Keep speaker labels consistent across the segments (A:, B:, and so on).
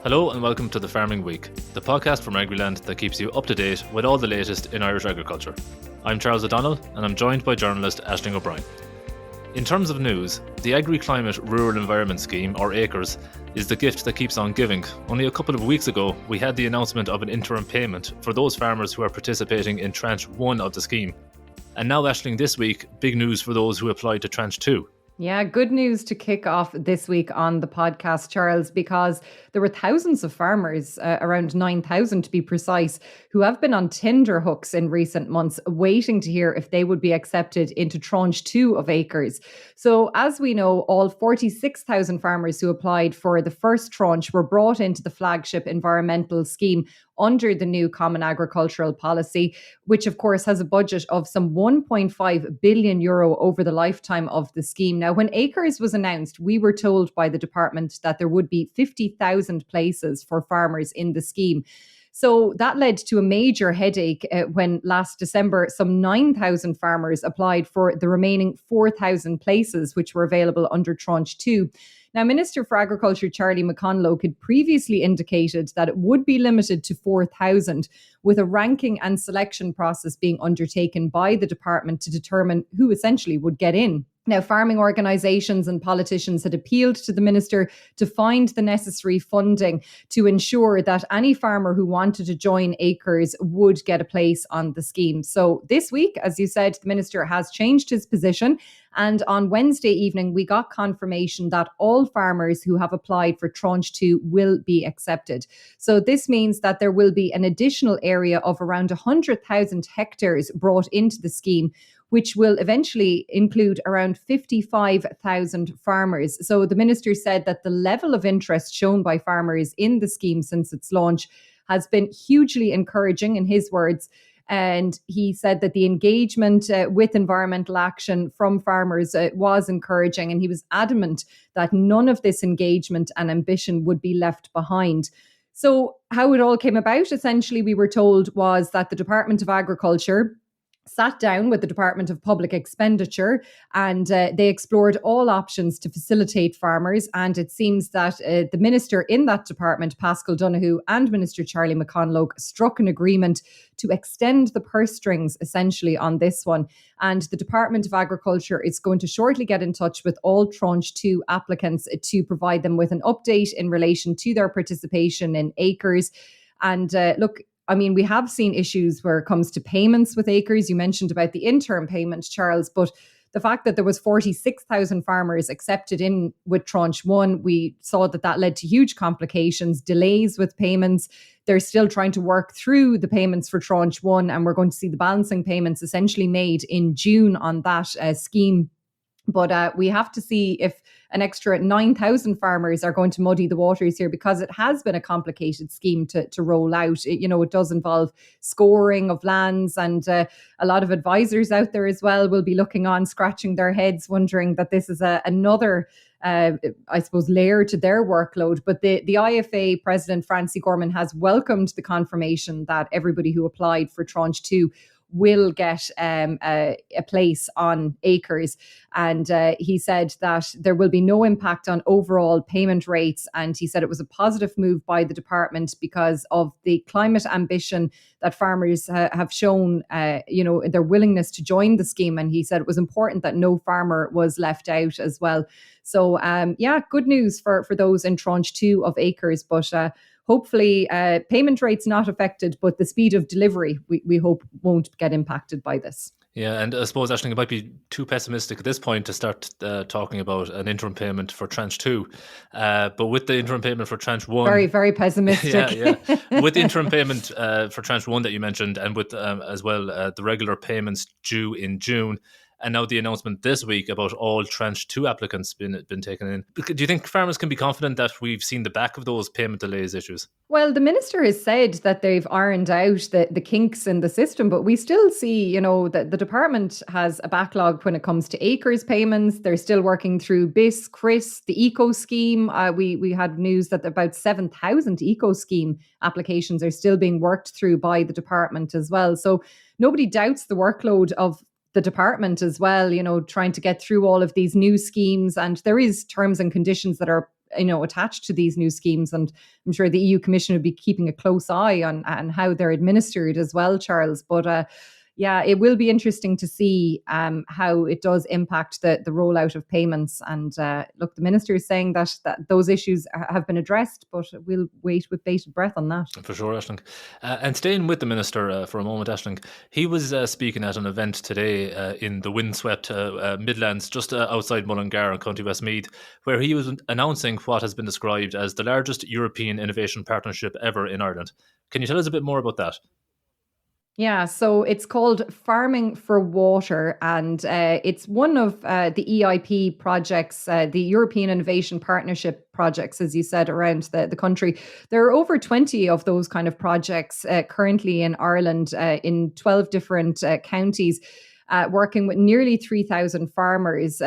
A: Hello and welcome to the Farming Week, the podcast from Agriland that keeps you up to date with all the latest in Irish agriculture. I'm Charles O'Donnell and I'm joined by journalist Aisling O'Brien. In terms of news, the Agri-Climate Rural Environment Scheme, or ACRES, is the gift that keeps on giving. Only a couple of weeks ago, we had the announcement of an interim payment for those farmers who are participating in tranche 1 of the scheme. And now, Aisling, this week, big news for those who applied to tranche 2.
B: Yeah, good news to kick off this week on the podcast, Charles, because there were thousands of farmers, around 9,000 to be precise, who have been on Tinder hooks in recent months, waiting to hear if they would be accepted into tranche 2 of ACRES. So as we know, all 46,000 farmers who applied for the first tranche were brought into the flagship environmental scheme under the new Common Agricultural Policy, which of course has a budget of some €1.5 billion over the lifetime of the scheme. Now, when ACRES was announced, we were told by the department that there would be 50,000 places for farmers in the scheme. So that led to a major headache when last December, some 9,000 farmers applied for the remaining 4,000 places, which were available under tranche 2. Now, Minister for Agriculture Charlie McConlogue had previously indicated that it would be limited to 4,000, with a ranking and selection process being undertaken by the department to determine who essentially would get in. Now, farming organisations and politicians had appealed to the minister to find the necessary funding to ensure that any farmer who wanted to join ACRES would get a place on the scheme. So this week, as you said, the minister has changed his position. And on Wednesday evening, we got confirmation that all farmers who have applied for tranche 2 will be accepted. So this means that there will be an additional area of around 100,000 hectares brought into the scheme, which will eventually include around 55,000 farmers. So the minister said that the level of interest shown by farmers in the scheme since its launch has been hugely encouraging, in his words. And he said that the engagement with environmental action from farmers was encouraging, and he was adamant that none of this engagement and ambition would be left behind. So how it all came about, essentially, we were told, was that the Department of Agriculture sat down with the Department of Public Expenditure and they explored all options to facilitate farmers. And it seems that the minister in that department, Paschal Donoghue, and Minister Charlie McConlogue struck an agreement to extend the purse strings essentially on this one. And the Department of Agriculture is going to shortly get in touch with all tranche 2 applicants to provide them with an update in relation to their participation in ACRES. And we have seen issues where it comes to payments with ACRES. You mentioned about the interim payment, Charles, but the fact that there was 46,000 farmers accepted in with tranche 1, we saw that led to huge complications, delays with payments. They're still trying to work through the payments for tranche 1, and we're going to see the balancing payments essentially made in June on that scheme. But we have to see if an extra 9,000 farmers are going to muddy the waters here, because it has been a complicated scheme to roll out. It does involve scoring of lands, and a lot of advisors out there as well will be looking on, scratching their heads, wondering that this is another layer to their workload. But the IFA president, Francie Gorman, has welcomed the confirmation that everybody who applied for tranche 2 will get a place on ACRES. And he said that there will be no impact on overall payment rates. And he said it was a positive move by the department because of the climate ambition that farmers have shown, their willingness to join the scheme. And he said it was important that no farmer was left out as well. So, good news for those in tranche 2 of ACRES. But hopefully payment rates not affected, but the speed of delivery, we hope, won't get impacted by this.
A: Yeah, and I suppose, Aisling, it might be too pessimistic at this point to start talking about an interim payment for tranche 2. But with the interim payment for tranche 1...
B: Very, very pessimistic.
A: Yeah. With the interim payment for tranche 1 that you mentioned, and with as well the regular payments due in June, and now the announcement this week about all tranche 2 applicants been taken in. Do you think farmers can be confident that we've seen the back of those payment delays issues?
B: Well, the minister has said that they've ironed out the kinks in the system, but we still see, that the department has a backlog when it comes to ACRES payments. They're still working through BIS, CRIS, the ECO scheme. We had news that about 7,000 ECO scheme applications are still being worked through by the department as well. So nobody doubts the workload of the department as well, trying to get through all of these new schemes. And there is terms and conditions that are attached to these new schemes. And I'm sure the EU Commission would be keeping a close eye on how they're administered as well, Charles. But yeah, it will be interesting to see how it does impact the rollout of payments. And look, the minister is saying that those issues have been addressed, but we'll wait with bated breath on that.
A: For sure, Aisling. And staying with the minister for a moment, Aisling, he was speaking at an event today in the windswept Midlands, just outside Mullingar in County Westmeath, where he was announcing what has been described as the largest European innovation partnership ever in Ireland. Can you tell us a bit more about that?
B: Yeah, so it's called Farming for Water, and it's one of the EIP projects, the European Innovation Partnership projects, as you said, around the country. There are over 20 of those kind of projects currently in Ireland in 12 different counties. Working with nearly 3,000 farmers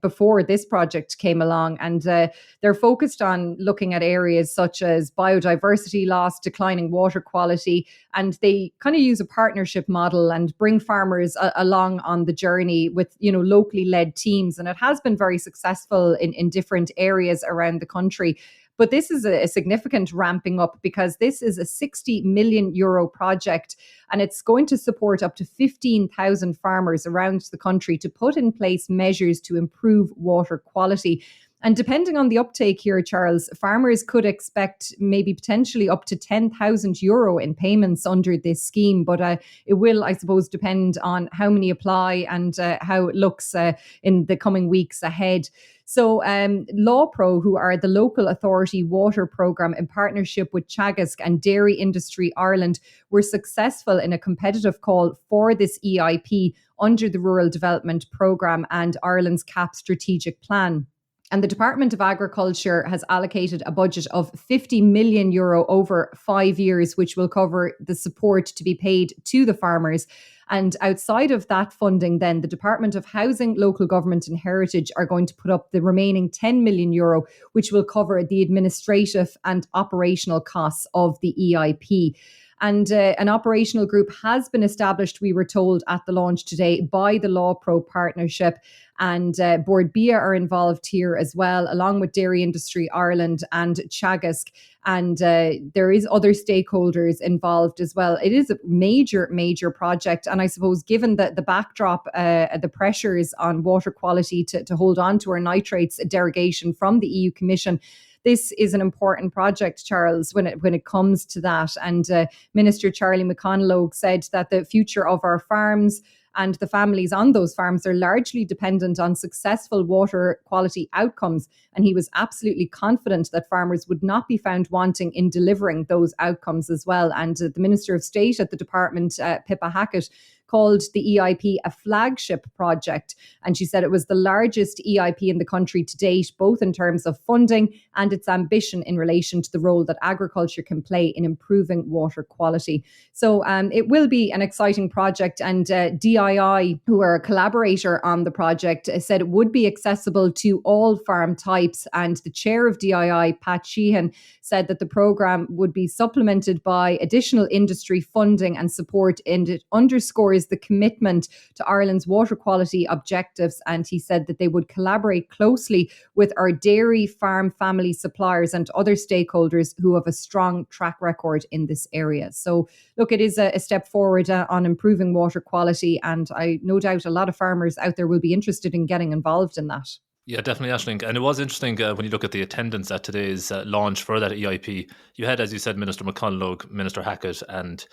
B: before this project came along. And they're focused on looking at areas such as biodiversity loss, declining water quality, and they kind of use a partnership model and bring farmers along on the journey with, locally led teams. And it has been very successful in different areas around the country. But this is a significant ramping up because this is a 60 million euro project, and it's going to support up to 15,000 farmers around the country to put in place measures to improve water quality. And depending on the uptake here, Charles, farmers could expect maybe potentially up to 10,000 euro in payments under this scheme. But it will, I suppose, depend on how many apply and how it looks in the coming weeks ahead. So LawPro, who are the local authority water programme in partnership with Teagasc and Dairy Industry Ireland, were successful in a competitive call for this EIP under the Rural Development Programme and Ireland's CAP strategic plan. And the Department of Agriculture has allocated a budget of 50 million euro over 5 years, which will cover the support to be paid to the farmers. And outside of that funding, then the Department of Housing, Local Government and Heritage are going to put up the remaining 10 million euro, which will cover the administrative and operational costs of the EIP. And an operational group has been established, we were told at the launch today, by the LawPro partnership. And Board Bia are involved here as well, along with Dairy Industry Ireland and Teagasc. And there is other stakeholders involved as well. It is a major, major project. And I suppose given the backdrop, the pressures on water quality to hold on to our nitrates derogation from the EU Commission, this is an important project, Charles, when it comes to that. And Minister Charlie McConalogue said that the future of our farms and the families on those farms are largely dependent on successful water quality outcomes. And he was absolutely confident that farmers would not be found wanting in delivering those outcomes as well. And the Minister of State at the department, Pippa Hackett, called the EIP a flagship project. And she said it was the largest EIP in the country to date, both in terms of funding and its ambition in relation to the role that agriculture can play in improving water quality. So it will be an exciting project. And DII, who are a collaborator on the project, said it would be accessible to all farm types. And the chair of DII, Pat Sheehan, said that the programme would be supplemented by additional industry funding and support, and it underscores the commitment to Ireland's water quality objectives. And he said that they would collaborate closely with our dairy farm family suppliers and other stakeholders who have a strong track record in this area. So look, it is a step forward on improving water quality, and I no doubt a lot of farmers out there will be interested in getting involved in that.
A: Yeah, definitely, Aisling. And it was interesting when you look at the attendance at today's launch for that EIP. You had, as you said, Minister McConalogue, Minister Hackett, and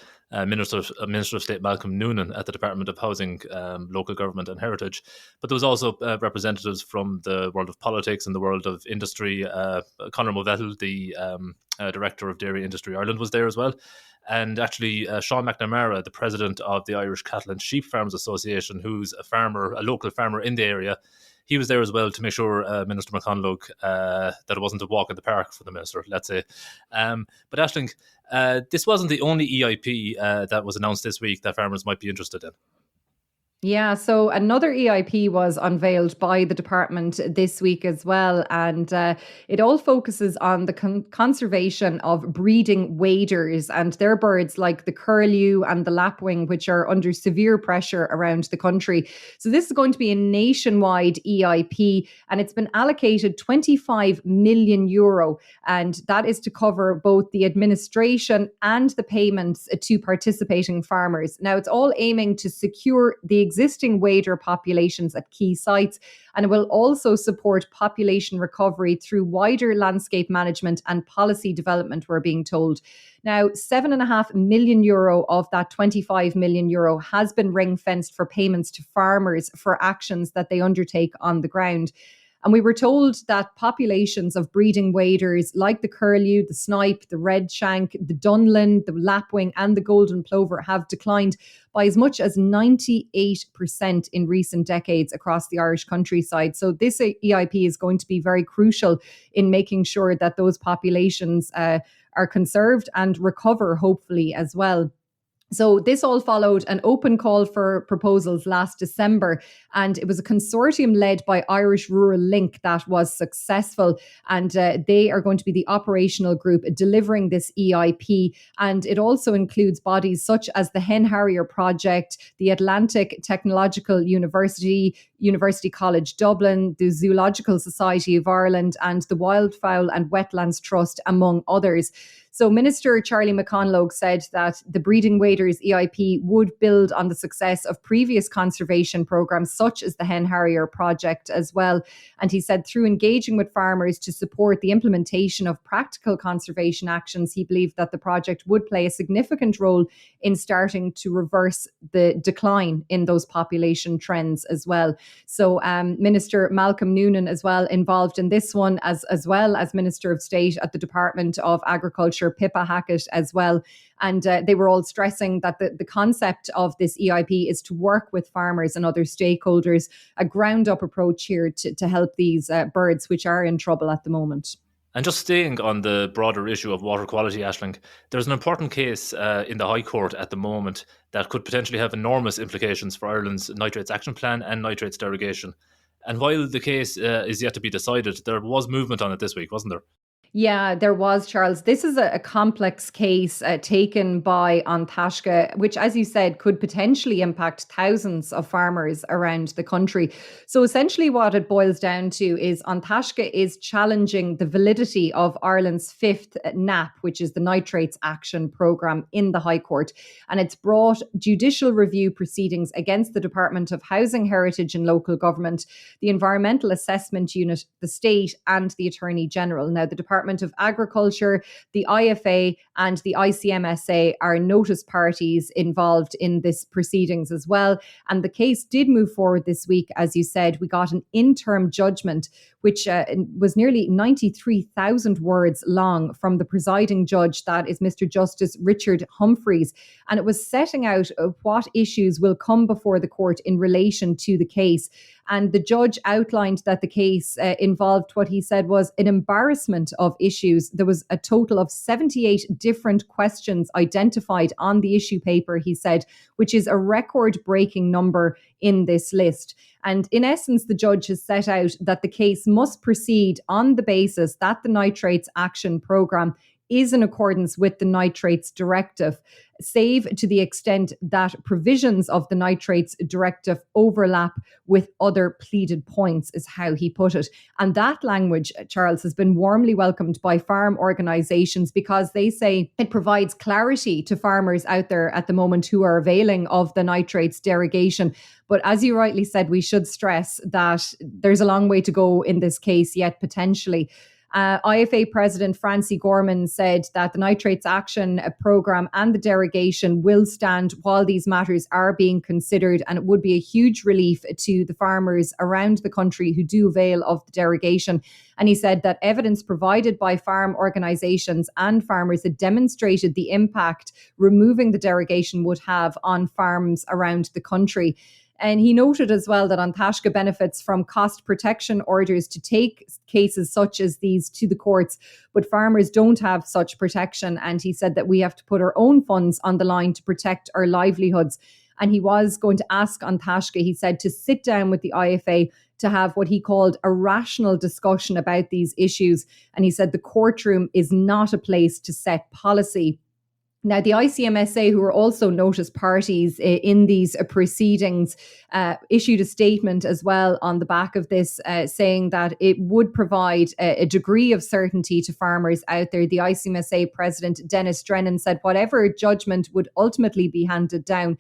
A: Minister of State Malcolm Noonan at the Department of Housing, Local Government and Heritage. But there was also representatives from the world of politics and the world of industry. Conor Movettle, the Director of Dairy Industry Ireland, was there as well. And actually, Sean McNamara, the President of the Irish Cattle and Sheep Farmers Association, who's a local farmer in the area, he was there as well to make sure, Minister McConalogue, that it wasn't a walk in the park for the minister, let's say. But Aisling, this wasn't the only EIP that was announced this week that farmers might be interested in.
B: Yeah, so another EIP was unveiled by the department this week as well, and it all focuses on the conservation of breeding waders and their birds like the curlew and the lapwing, which are under severe pressure around the country. So this is going to be a nationwide EIP, and it's been allocated 25 million euro, and that is to cover both the administration and the payments to participating farmers. Now, it's all aiming to secure the existing wader populations at key sites, and it will also support population recovery through wider landscape management and policy development, we're being told. Now, €7.5 million of that €25 million has been ring fenced for payments to farmers for actions that they undertake on the ground. And we were told that populations of breeding waders like the curlew, the snipe, the red shank, the dunlin, the lapwing, and the golden plover have declined by as much as 98% in recent decades across the Irish countryside. So this EIP is going to be very crucial in making sure that those populations are conserved and recover, hopefully, as well. So this all followed an open call for proposals last December, and it was a consortium led by Irish Rural Link that was successful, and they are going to be the operational group delivering this EIP, and it also includes bodies such as the Hen Harrier Project, the Atlantic Technological University, University College Dublin, the Zoological Society of Ireland, and the Wildfowl and Wetlands Trust, among others. So Minister Charlie McConalogue said that the Breeding Waders EIP would build on the success of previous conservation programmes such as the Hen Harrier Project as well. And he said through engaging with farmers to support the implementation of practical conservation actions, he believed that the project would play a significant role in starting to reverse the decline in those population trends as well. So Minister Malcolm Noonan as well involved in this one, as well as Minister of State at the Department of Agriculture, Pippa Hackett as well. And they were all stressing that the concept of this EIP is to work with farmers and other stakeholders, a ground up approach here to help these birds which are in trouble at the moment.
A: And just staying on the broader issue of water quality, Aisling, there's an important case in the High Court at the moment that could potentially have enormous implications for Ireland's nitrates action plan and nitrates derogation. And while the case is yet to be decided, there was movement on it this week, wasn't there?
B: Yeah, there was, Charles. This is a complex case taken by An Taisce, which, as you said, could potentially impact thousands of farmers around the country. So essentially what it boils down to is An Taisce is challenging the validity of Ireland's fifth NAP, which is the Nitrates Action Programme, in the High Court. And it's brought judicial review proceedings against the Department of Housing, Heritage and Local Government, the Environmental Assessment Unit, the State and the Attorney General. Now, the Department of Agriculture, the IFA and the ICMSA are notice parties involved in this proceedings as well. And the case did move forward this week. As you said, we got an interim judgment, which was nearly 93,000 words long, from the presiding judge, that is Mr. Justice Richard Humphreys. And it was setting out what issues will come before the court in relation to the case. And the judge outlined that the case involved what he said was an embarrassment of issues. There was a total of 78 different questions identified on the issue paper, he said, which is a record-breaking number in this list. And in essence, the judge has set out that the case must proceed on the basis that the Nitrates Action Programme is in accordance with the Nitrates Directive, save to the extent that provisions of the Nitrates Directive overlap with other pleaded points, is how he put it. And that language, Charles, has been warmly welcomed by farm organisations because they say it provides clarity to farmers out there at the moment who are availing of the nitrates derogation. But as you rightly said, we should stress that there's a long way to go in this case yet, potentially. IFA President Francie Gorman said that the Nitrates Action Programme and the derogation will stand while these matters are being considered, and it would be a huge relief to the farmers around the country who do avail of the derogation. And he said that evidence provided by farm organisations and farmers had demonstrated the impact removing the derogation would have on farms around the country. And he noted as well that An Taisce benefits from cost protection orders to take cases such as these to the courts, but farmers don't have such protection. And he said that we have to put our own funds on the line to protect our livelihoods. And he was going to ask An Taisce, he said, to sit down with the IFA to have what he called a rational discussion about these issues. And he said the courtroom is not a place to set policy. Now, the ICMSA, who are also notice parties in these proceedings, issued a statement as well on the back of this, saying that it would provide a degree of certainty to farmers out there. The ICMSA president, Dennis Drennan, said whatever judgment would ultimately be handed down,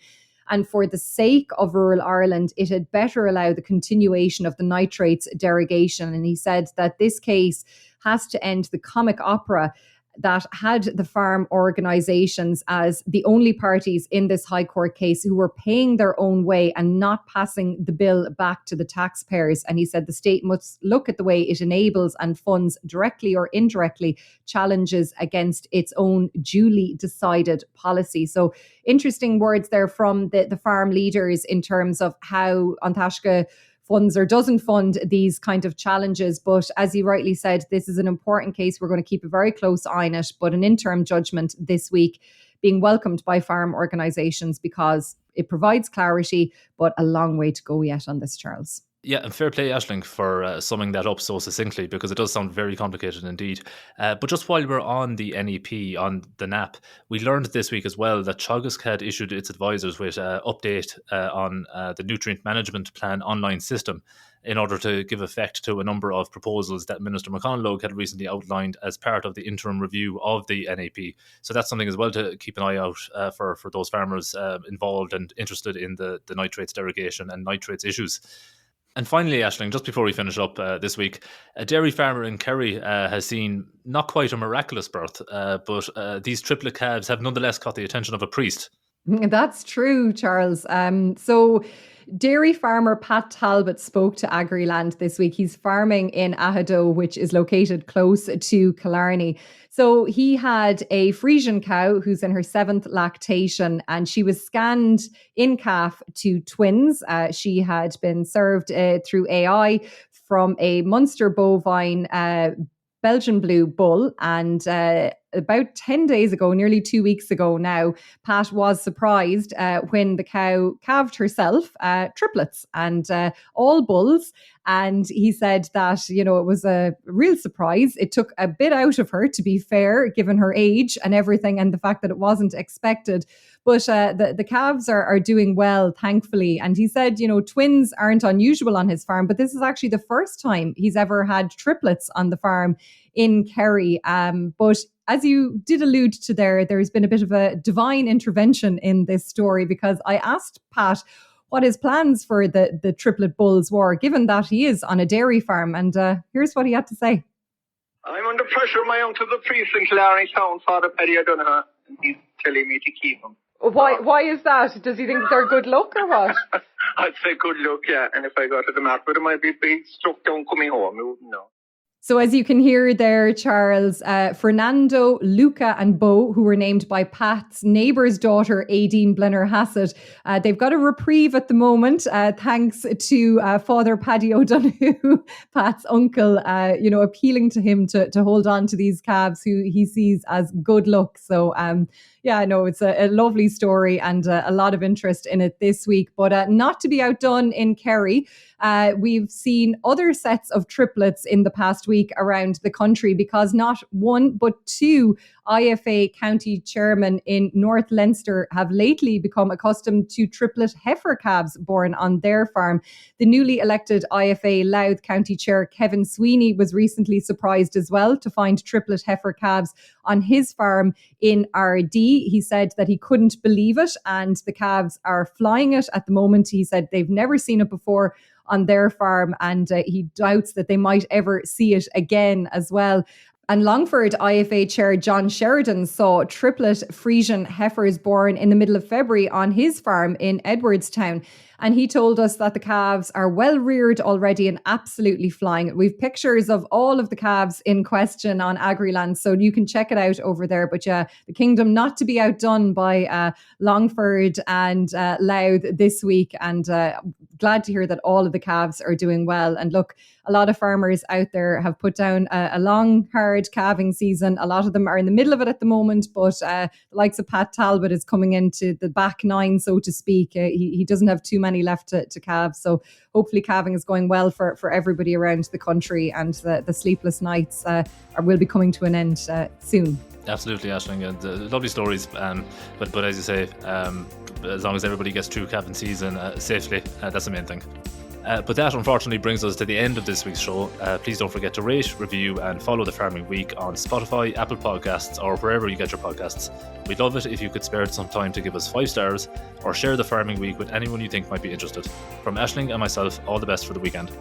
B: and for the sake of rural Ireland, it had better allow the continuation of the nitrates derogation. And he said that this case has to end the comic opera that had the farm organisations as the only parties in this High Court case who were paying their own way and not passing the bill back to the taxpayers. And he said the state must look at the way it enables and funds directly or indirectly challenges against its own duly decided policy. So interesting words there from the farm leaders in terms of how An Taisce funds or doesn't fund these kind of challenges. But as you rightly said, this is an important case. We're going to keep a very close eye on it. But an interim judgment this week being welcomed by farm organisations because it provides clarity, but a long way to go yet on this, Charles.
A: Yeah, and fair play, Aisling, for summing that up so succinctly, because it does sound very complicated indeed. But just while we're on the NEP, on the NAP, we learned this week as well that Teagasc had issued its advisors with an update on the Nutrient Management Plan online system in order to give effect to a number of proposals that Minister McConalogue had recently outlined as part of the interim review of the NEP. So that's something as well to keep an eye out for those farmers involved and interested in the nitrates derogation and nitrates issues. And finally, Aisling, just before we finish up this week, a dairy farmer in Kerry has seen not quite a miraculous birth, but these triplet calves have nonetheless caught the attention of a priest.
B: That's true, Charles. So dairy farmer Pat Talbot spoke to Agriland this week. He's farming in Ahadoe, which is located close to Killarney. So he had a Frisian cow who's in her 7th lactation, and she was scanned in calf to twins. She had been served through AI from a Munster bovine Belgian blue bull, and about 10 days ago, nearly 2 weeks ago now, Pat was surprised when the cow calved herself triplets and all bulls. And he said that, you know, it was a real surprise. It took a bit out of her, to be fair, given her age and everything and the fact that it wasn't expected. But the calves are doing well, thankfully. And he said, you know, twins aren't unusual on his farm, but this is actually the first time he's ever had triplets on the farm in Kerry. But as you did allude to there's been a bit of a divine intervention in this story, because I asked Pat what his plans for the triplet bulls were, given that he is on a dairy farm. And here's what he had to say.
C: I'm under pressure of my uncle, the priest in Killarney town, Father Paddy O'Donoghue, and he's telling me to keep them.
B: Why is that? Does he think they're good luck or what?
C: I'd say good luck, yeah. And if I go to the map, but it might be big struck down coming home. I wouldn't know.
B: So as you can hear there, Charles, Fernando, Luca and Bo, who were named by Pat's neighbour's daughter, Aideen Blenner Hassett, they've got a reprieve at the moment, thanks to Father Paddy O'Donoghue, Pat's uncle, appealing to him to hold on to these calves who he sees as good luck. So, yeah, no, it's a lovely story and a lot of interest in it this week. But not to be outdone in Kerry, we've seen other sets of triplets in the past week around the country, because not one but two IFA county chairmen in North Leinster have lately become accustomed to triplet heifer calves born on their farm. The newly elected IFA Louth County Chair Kevin Sweeney was recently surprised as well to find triplet heifer calves on his farm in Ardee. He said that he couldn't believe it, and the calves are flying it at the moment. He said they've never seen it before on their farm, and he doubts that they might ever see it again as well. And Longford IFA Chair John Sheridan saw triplet Frisian heifers born in the middle of February on his farm in Edwardstown. And he told us that the calves are well reared already and absolutely flying. We've pictures of all of the calves in question on Agriland, so you can check it out over there. But yeah, the kingdom not to be outdone by Longford and Louth this week, and glad to hear that all of the calves are doing well. And look, a lot of farmers out there have put down a long, hard calving season. A lot of them are in the middle of it at the moment, but the likes of Pat Talbot is coming into the back nine, so to speak. He doesn't have too many left to calve. So hopefully calving is going well for everybody around the country, and the sleepless nights will be coming to an end soon.
A: Absolutely, Aisling, and lovely stories. But as you say, as long as everybody gets through calving season safely, that's the main thing. But that unfortunately brings us to the end of this week's show. Please don't forget to rate, review and follow The Farming Week on Spotify, Apple Podcasts or wherever you get your podcasts. We'd love it if you could spare some time to give us 5 stars or share The Farming Week with anyone you think might be interested. From Aisling and myself, all the best for the weekend.